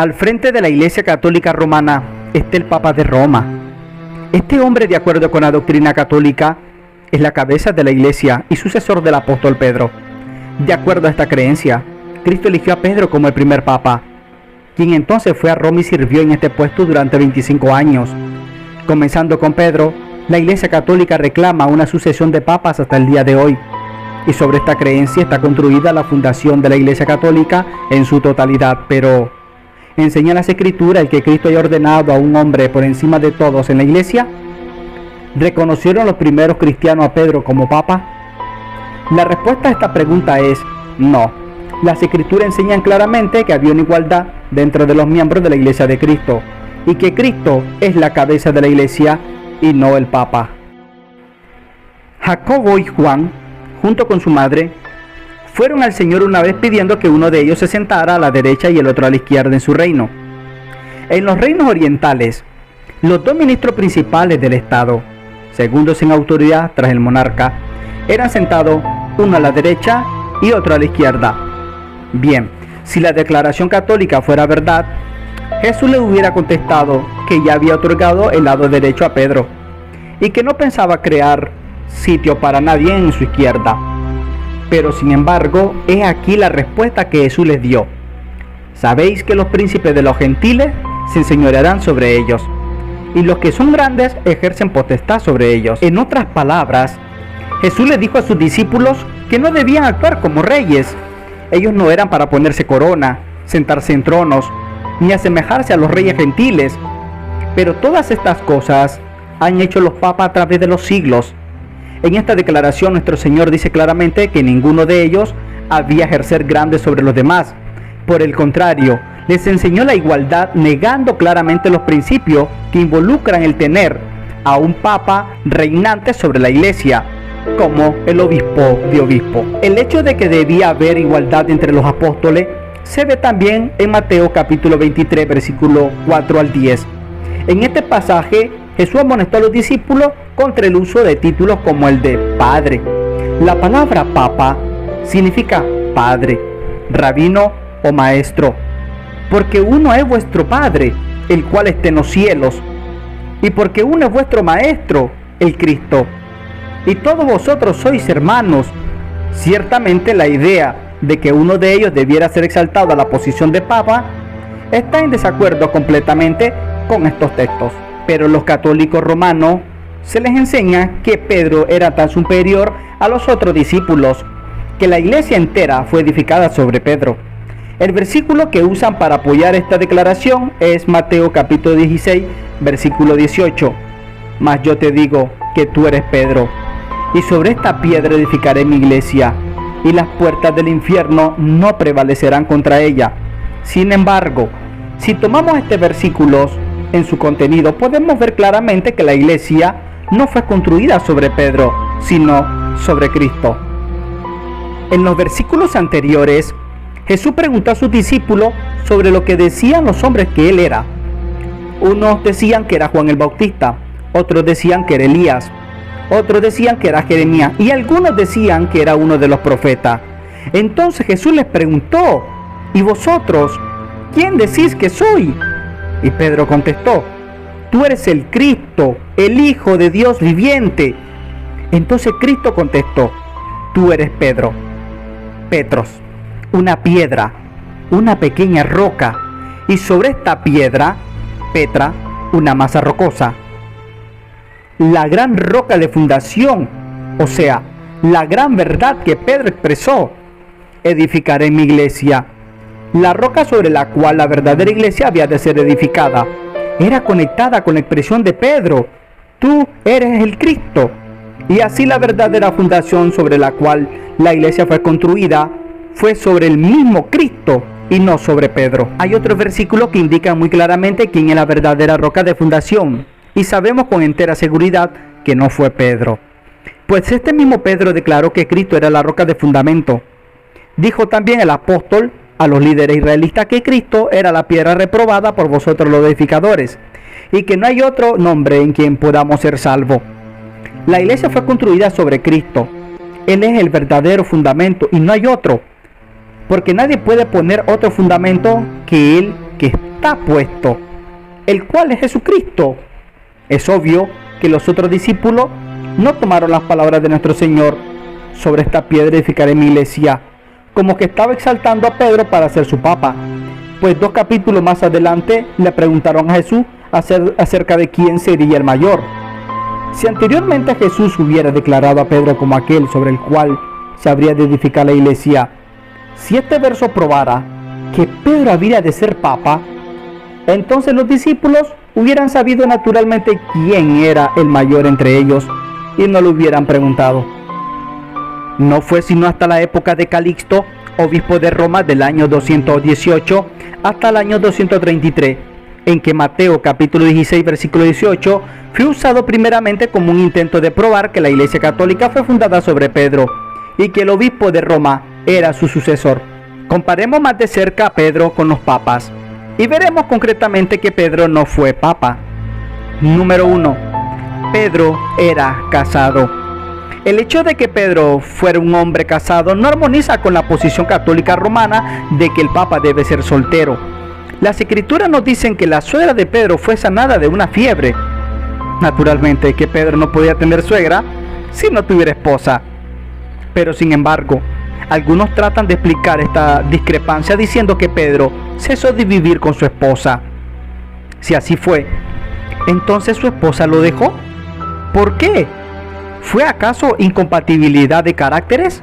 Al frente de la Iglesia Católica Romana está el Papa de Roma. Este hombre, de acuerdo con la doctrina católica, es la cabeza de la Iglesia y sucesor del apóstol Pedro. De acuerdo a esta creencia, Cristo eligió a Pedro como el primer Papa, quien entonces fue a Roma y sirvió en este puesto durante 25 años. Comenzando con Pedro, la Iglesia Católica reclama una sucesión de papas hasta el día de hoy. Y sobre esta creencia está construida la fundación de la Iglesia Católica en su totalidad, pero ¿enseña las Escrituras el que Cristo haya ordenado a un hombre por encima de todos en la Iglesia? ¿Reconocieron los primeros cristianos a Pedro como Papa? La respuesta a esta pregunta es no. Las Escrituras enseñan claramente que había una igualdad dentro de los miembros de la Iglesia de Cristo, y que Cristo es la cabeza de la Iglesia y no el Papa. Jacobo y Juan, junto con su madre, fueron al Señor una vez pidiendo que uno de ellos se sentara a la derecha y el otro a la izquierda en su reino. En los reinos orientales, los dos ministros principales del Estado, segundos en autoridad tras el monarca, eran sentados uno a la derecha y otro a la izquierda. Bien, si la declaración católica fuera verdad, Jesús le hubiera contestado que ya había otorgado el lado derecho a Pedro y que no pensaba crear sitio para nadie en su izquierda. Pero sin embargo, he aquí la respuesta que Jesús les dio. Sabéis que los príncipes de los gentiles se enseñorearán sobre ellos, y los que son grandes ejercen potestad sobre ellos. En otras palabras, Jesús les dijo a sus discípulos que no debían actuar como reyes. Ellos no eran para ponerse corona, sentarse en tronos, ni asemejarse a los reyes gentiles. Pero todas estas cosas han hecho los papas a través de los siglos. En esta declaración nuestro Señor dice claramente que ninguno de ellos había ejercer grandes sobre los demás. Por el contrario, les enseñó la igualdad, negando claramente los principios que involucran el tener a un papa reinante sobre la Iglesia, como el obispo de obispo. El hecho de que debía haber igualdad entre los apóstoles se ve también en Mateo capítulo 23, versículo 4 al 10. En este pasaje, Jesús amonestó a los discípulos contra el uso de títulos como el de Padre. La palabra Papa significa Padre, Rabino o Maestro, porque uno es vuestro Padre, el cual está en los cielos, y porque uno es vuestro Maestro, el Cristo. Y todos vosotros sois hermanos. Ciertamente la idea de que uno de ellos debiera ser exaltado a la posición de Papa está en desacuerdo completamente con estos textos. Pero los católicos romanos se les enseña que Pedro era tan superior a los otros discípulos que la iglesia entera fue edificada sobre Pedro. El versículo que usan para apoyar esta declaración es Mateo capítulo 16, versículo 18. Mas yo te digo que tú eres Pedro, y sobre esta piedra edificaré mi iglesia, y las puertas del infierno no prevalecerán contra ella. Sin embargo, si tomamos este versículo en su contenido, podemos ver claramente que la iglesia no fue construida sobre Pedro, sino sobre Cristo. En los versículos anteriores, Jesús preguntó a sus discípulos sobre lo que decían los hombres que él era. Unos decían que era Juan el Bautista, otros decían que era Elías, otros decían que era Jeremías, y algunos decían que era uno de los profetas. Entonces Jesús les preguntó: ¿y vosotros, quién decís que soy? Y Pedro contestó: tú eres el Cristo, el Hijo de Dios viviente. Entonces Cristo contestó: tú eres Pedro, Petros, una piedra, una pequeña roca, y sobre esta piedra, Petra, una masa rocosa. La gran roca de fundación, o sea, la gran verdad que Pedro expresó: edificaré mi iglesia. La roca sobre la cual la verdadera iglesia había de ser edificada era conectada con la expresión de Pedro: tú eres el Cristo. Y así la verdadera fundación sobre la cual la iglesia fue construida fue sobre el mismo Cristo y no sobre Pedro. Hay otros versículos que indican muy claramente quién es la verdadera roca de fundación, y sabemos con entera seguridad que no fue Pedro. Pues este mismo Pedro declaró que Cristo era la roca de fundamento. Dijo también el apóstol a los líderes israelitas que Cristo era la piedra reprobada por vosotros los edificadores, y que no hay otro nombre en quien podamos ser salvos. La iglesia fue construida sobre Cristo. Él es el verdadero fundamento y no hay otro, porque nadie puede poner otro fundamento que Él, que está puesto, el cual es Jesucristo. Es obvio que los otros discípulos no tomaron las palabras de nuestro Señor: sobre esta piedra edificaré mi iglesia, como que estaba exaltando a Pedro para ser su papa. Pues 2 capítulos más adelante le preguntaron a Jesús acerca de quién sería el mayor. Si anteriormente Jesús hubiera declarado a Pedro como aquel sobre el cual se habría de edificar la iglesia, si este verso probara que Pedro habría de ser papa, entonces los discípulos hubieran sabido naturalmente quién era el mayor entre ellos y no lo hubieran preguntado. No fue sino hasta la época de Calixto, obispo de Roma, del año 218 hasta el año 233, en que Mateo capítulo 16 versículo 18 fue usado primeramente como un intento de probar que la Iglesia Católica fue fundada sobre Pedro y que el obispo de Roma era su sucesor. Comparemos más de cerca a Pedro con los papas y veremos concretamente que Pedro no fue papa. Número 1. Pedro era casado. El hecho de que Pedro fuera un hombre casado no armoniza con la posición católica romana de que el papa debe ser soltero. Las escrituras nos dicen que la suegra de Pedro fue sanada de una fiebre. Naturalmente que Pedro no podía tener suegra si no tuviera esposa. Pero sin embargo, algunos tratan de explicar esta discrepancia diciendo que Pedro cesó de vivir con su esposa. Si así fue, entonces su esposa lo dejó. ¿Por qué? ¿Fue acaso incompatibilidad de caracteres?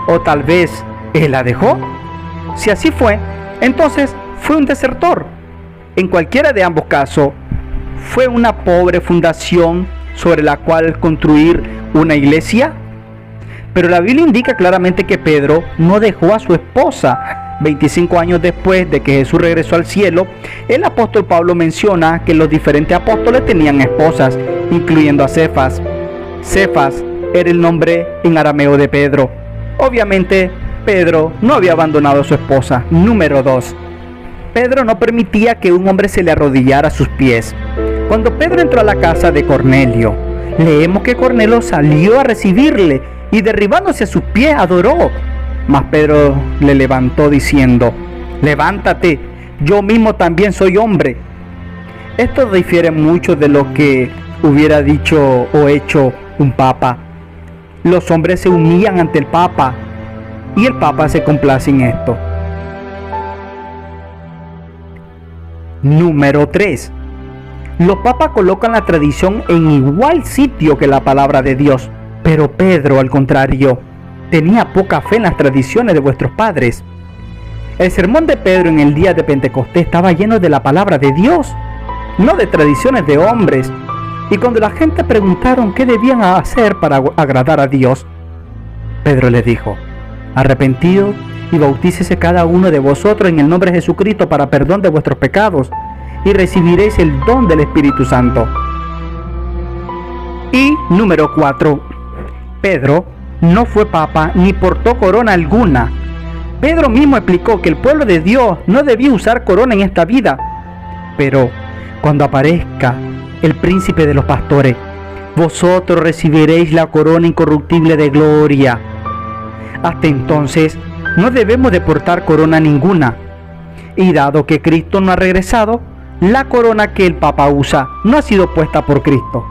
¿O tal vez él la dejó? Si así fue, entonces fue un desertor. En cualquiera de ambos casos, fue una pobre fundación sobre la cual construir una iglesia. Pero la Biblia indica claramente que Pedro no dejó a su esposa. 25 años después de que Jesús regresó al cielo, el apóstol Pablo menciona que los diferentes apóstoles tenían esposas, incluyendo a Cefas. Cefas era el nombre en arameo de Pedro. Obviamente, Pedro no había abandonado a su esposa. Número 2. Pedro no permitía que un hombre se le arrodillara a sus pies. Cuando Pedro entró a la casa de Cornelio, leemos que Cornelio salió a recibirle y derribándose a sus pies adoró. Mas Pedro le levantó diciendo: levántate, yo mismo también soy hombre. Esto difiere mucho de lo que hubiera dicho o hecho un papa. Los hombres se humillan ante el papa y el papa se complace en esto. Número 3. Los papas colocan la tradición en igual sitio que la palabra de Dios, pero Pedro, al contrario, tenía poca fe en las tradiciones de vuestros padres. El sermón de Pedro en el día de Pentecostés estaba lleno de la palabra de Dios, no de tradiciones de hombres. Y cuando la gente preguntaron qué debían hacer para agradar a Dios, Pedro les dijo: arrepentidos y bautícese cada uno de vosotros en el nombre de Jesucristo para perdón de vuestros pecados, y recibiréis el don del Espíritu Santo. Y número 4. Pedro no fue papa ni portó corona alguna. Pedro mismo explicó que el pueblo de Dios no debía usar corona en esta vida. Pero cuando aparezca el príncipe de los pastores, vosotros recibiréis la corona incorruptible de gloria. Hasta entonces no debemos de portar corona ninguna. Y dado que Cristo no ha regresado, la corona que el papa usa no ha sido puesta por Cristo.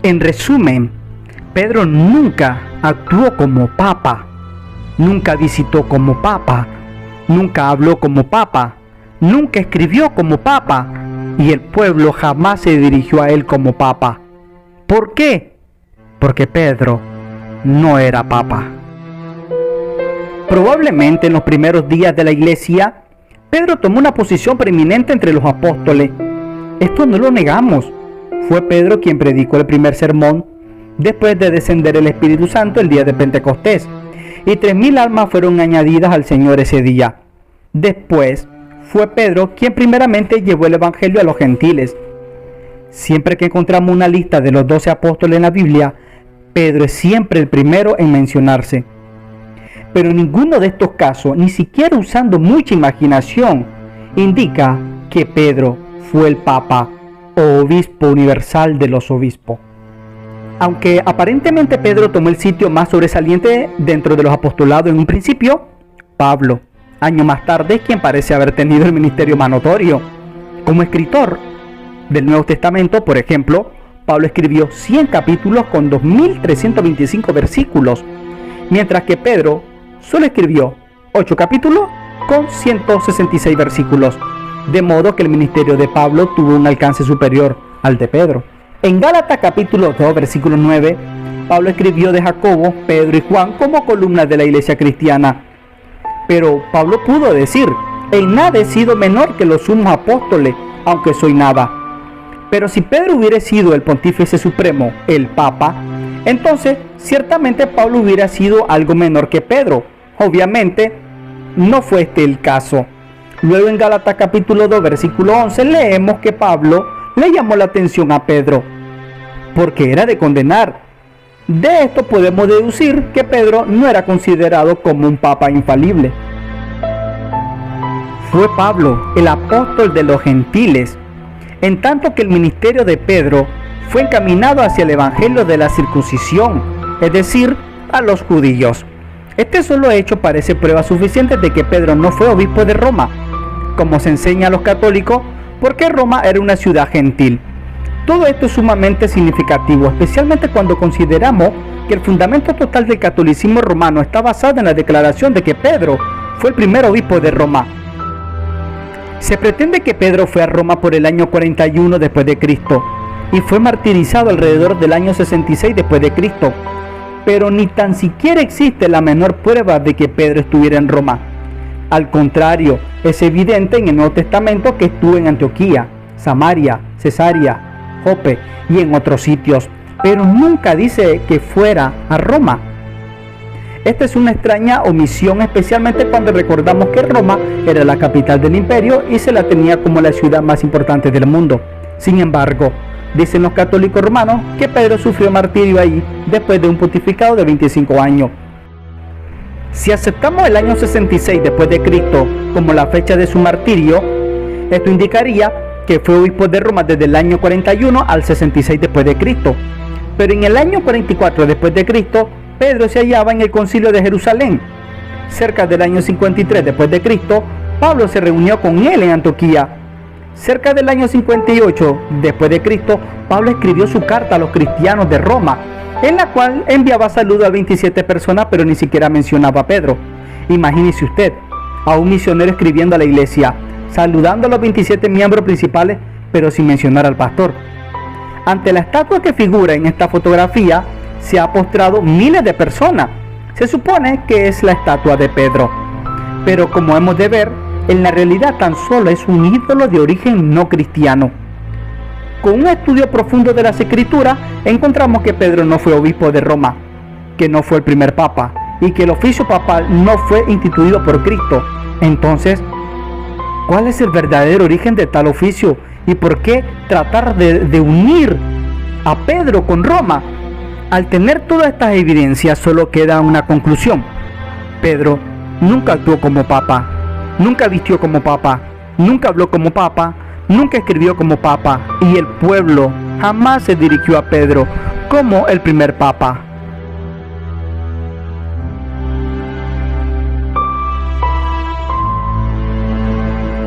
En resumen, Pedro nunca actuó como papa, nunca visitó como papa, nunca habló como papa, nunca escribió como papa, y el pueblo jamás se dirigió a él como papa. ¿Por qué? Porque Pedro no era papa. Probablemente en los primeros días de la iglesia, Pedro tomó una posición preeminente entre los apóstoles. Esto no lo negamos. Fue Pedro quien predicó el primer sermón después de descender el Espíritu Santo el día de Pentecostés, y 3,000 almas fueron añadidas al Señor ese día. Después fue Pedro quien primeramente llevó el Evangelio a los gentiles. Siempre que encontramos una lista de los 12 apóstoles en la Biblia, Pedro es siempre el primero en mencionarse. Pero en ninguno de estos casos, ni siquiera usando mucha imaginación, indica que Pedro fue el Papa o obispo universal de los obispos. Aunque aparentemente Pedro tomó el sitio más sobresaliente dentro de los apostolados en un principio, Pablo, Años más tarde, quien parece haber tenido el ministerio más notorio. Como escritor del Nuevo Testamento, por ejemplo, Pablo escribió 100 capítulos con 2.325 versículos, mientras que Pedro solo escribió 8 capítulos con 166 versículos, de modo que el ministerio de Pablo tuvo un alcance superior al de Pedro. En Gálatas capítulo 2, versículo 9, Pablo escribió de Jacobo, Pedro y Juan como columnas de la iglesia cristiana. Pero Pablo pudo decir: en nada he sido menor que los sumos apóstoles, aunque soy nada. Pero si Pedro hubiera sido el pontífice supremo, el Papa, entonces ciertamente Pablo hubiera sido algo menor que Pedro. Obviamente, no fue este el caso. Luego en Gálatas capítulo 2, versículo 11, leemos que Pablo le llamó la atención a Pedro, porque era de condenar. De esto podemos deducir que Pedro no era considerado como un papa infalible. Fue Pablo el apóstol de los gentiles, en tanto que el ministerio de Pedro fue encaminado hacia el evangelio de la circuncisión, es decir, a los judíos. Este solo hecho parece prueba suficiente de que Pedro no fue obispo de Roma, como se enseña a los católicos, porque Roma era una ciudad gentil. Todo esto es sumamente significativo, especialmente cuando consideramos que el fundamento total del catolicismo romano está basado en la declaración de que Pedro fue el primer obispo de Roma. Se pretende que Pedro fue a Roma por el año 41 después de Cristo y fue martirizado alrededor del año 66 después de Cristo, pero ni tan siquiera existe la menor prueba de que Pedro estuviera en Roma. Al contrario, es evidente en el Nuevo Testamento que estuvo en Antioquía, Samaria, Cesarea, Jope y en otros sitios, pero nunca dice que fuera a Roma. Esta es una extraña omisión, especialmente cuando recordamos que Roma era la capital del imperio y se la tenía como la ciudad más importante del mundo. Sin embargo, dicen los católicos romanos que Pedro sufrió martirio ahí después de un pontificado de 25 años. Si aceptamos el año 66 después de Cristo como la fecha de su martirio, esto indicaría que fue obispo de Roma desde el año 41 al 66 después de Cristo. Pero en el año 44 después de Cristo, Pedro se hallaba en el concilio de Jerusalén. Cerca del año 53 después de Cristo, Pablo se reunió con él en Antioquía. Cerca del año 58 después de Cristo, Pablo escribió su carta a los cristianos de Roma, en la cual enviaba saludos a 27 personas, pero ni siquiera mencionaba a Pedro. Imagínese usted a un misionero escribiendo a la iglesia, saludando a los 27 miembros principales, pero sin mencionar al pastor. Ante la estatua que figura en esta fotografía, se ha postrado miles de personas. Se supone que es la estatua de Pedro, pero como hemos de ver, en la realidad tan solo es un ídolo de origen no cristiano. Con un estudio profundo de las Escrituras, encontramos que Pedro no fue obispo de Roma, que no fue el primer papa, y que el oficio papal no fue instituido por Cristo. Entonces, ¿cuál es el verdadero origen de tal oficio? ¿Y por qué tratar de unir a Pedro con Roma? Al tener todas estas evidencias, solo queda una conclusión. Pedro nunca actuó como papa, nunca vistió como papa, nunca habló como papa, nunca escribió como papa, y el pueblo jamás se dirigió a Pedro como el primer papa.